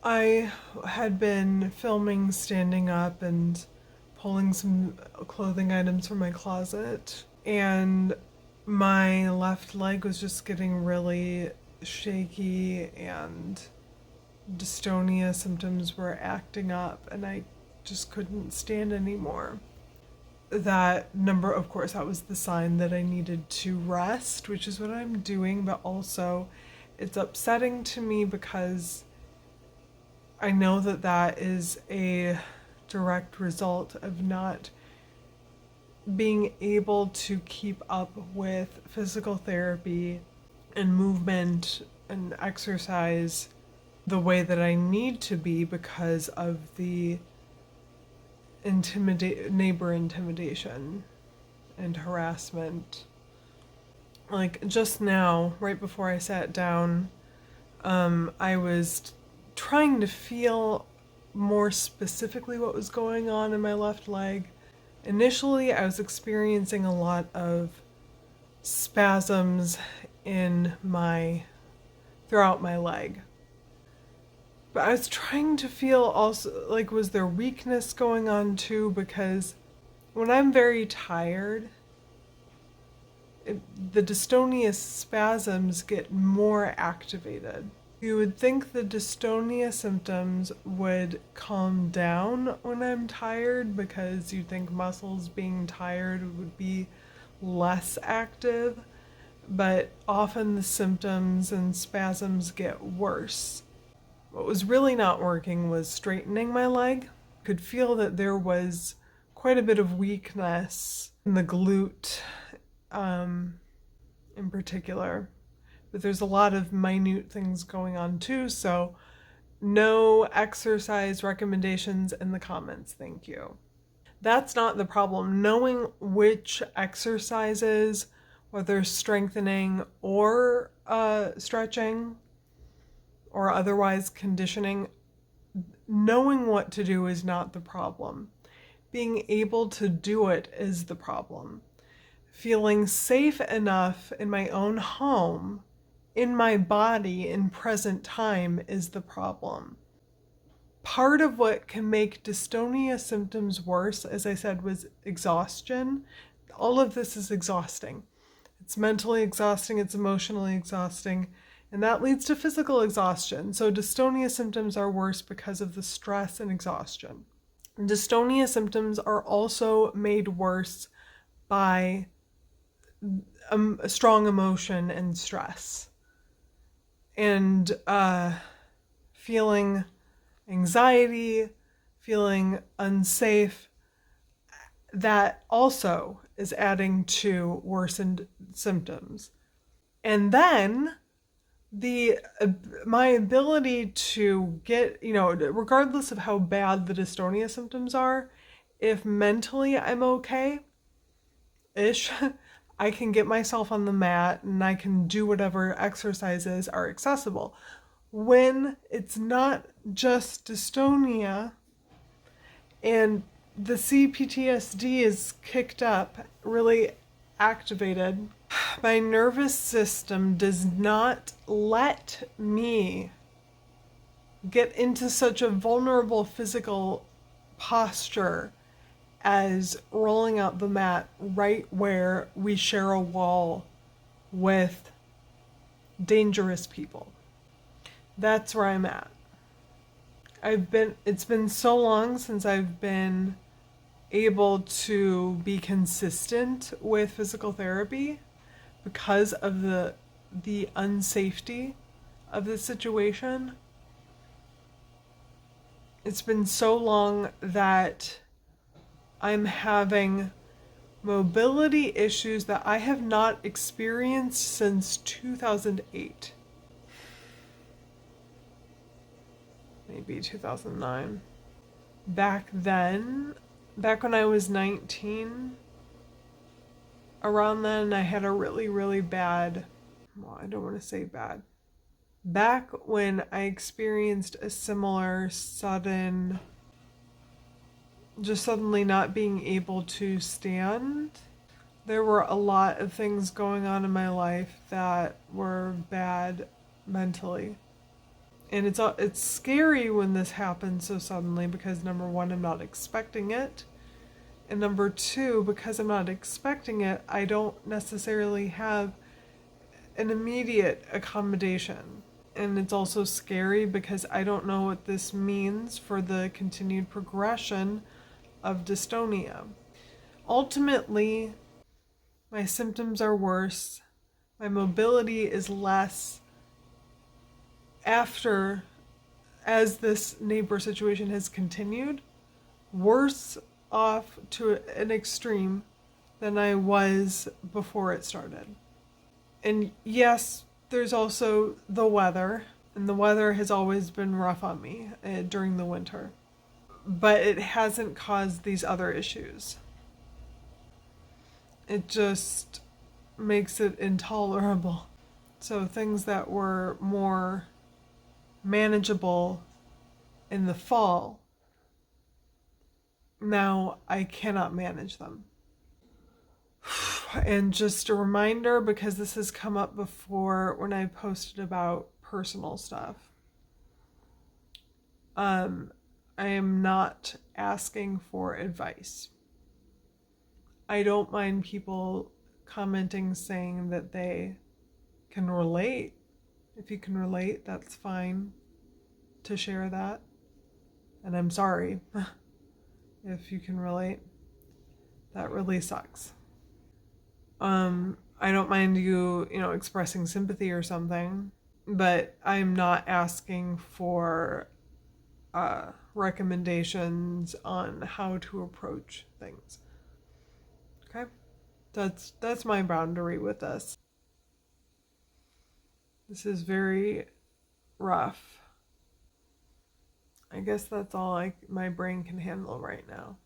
I had been filming standing up and pulling some clothing items from my closet, and my left leg was just getting really shaky, and dystonia symptoms were acting up, and I just couldn't stand anymore. That number, of course, that was the sign that I needed to rest, which is what I'm doing, but also it's upsetting to me because I know that that is a direct result of not being able to keep up with physical therapy and movement and exercise the way that I need to be because of the neighbor intimidation and harassment. Like just now, right before I sat down, I was trying to feel more specifically what was going on in my left leg. Initially, I was experiencing a lot of spasms throughout my leg. But I was trying to feel also, like, was there weakness going on too? Because when I'm very tired, the dystonia spasms get more activated. You would think the dystonia symptoms would calm down when I'm tired because you'd think muscles being tired would be less active, but often the symptoms and spasms get worse. What was really not working was straightening my leg. I could feel that there was quite a bit of weakness in the glute in particular. But there's a lot of minute things going on too, so no exercise recommendations in the comments, thank you. That's not the problem. Knowing which exercises, whether strengthening or stretching or otherwise conditioning, knowing what to do is not the problem. Being able to do it is the problem. Feeling safe enough in my own home, in my body, in present time is the problem. Part of what can make dystonia symptoms worse, as I said, was exhaustion. All of this is exhausting. It's mentally exhausting, it's emotionally exhausting, and that leads to physical exhaustion. So dystonia symptoms are worse because of the stress and exhaustion. Dystonia symptoms are also made worse by a strong emotion and stress. And feeling anxiety, feeling unsafe, that also is adding to worsened symptoms. And then my ability to get, regardless of how bad the dystonia symptoms are, if mentally I'm okay-ish, I can get myself on the mat and I can do whatever exercises are accessible. When it's not just dystonia and the CPTSD is kicked up, really activated, my nervous system does not let me get into such a vulnerable physical posture as rolling out the mat right where we share a wall with dangerous people. That's where I'm at. It's been so long since I've been able to be consistent with physical therapy because of the unsafety of the situation. It's been so long that I'm having mobility issues that I have not experienced since 2008. Maybe 2009. Back when I was 19, around then I had a really, really bad, well, I don't want to say bad. Back when I experienced a similar suddenly not being able to stand, there were a lot of things going on in my life that were bad mentally. And it's scary when this happens so suddenly because number one, I'm not expecting it. And number two, because I'm not expecting it, I don't necessarily have an immediate accommodation. And it's also scary because I don't know what this means for the continued progression of dystonia. Ultimately, my symptoms are worse, my mobility is less after, as this neighbor situation has continued, worse off to an extreme than I was before it started. And yes, there's also the weather, and the weather has always been rough on me during the winter. But it hasn't caused these other issues. It just makes it intolerable. So things that were more manageable in the fall, now I cannot manage them. And just a reminder, because this has come up before when I posted about personal stuff, I am not asking for advice. I don't mind people commenting saying that they can relate. If you can relate, that's fine to share that. And I'm sorry if you can relate. That really sucks. I don't mind you expressing sympathy or something, but I'm not asking for recommendations on how to approach things. Okay? That's my boundary with this. This is very rough. I guess that's all my brain can handle right now.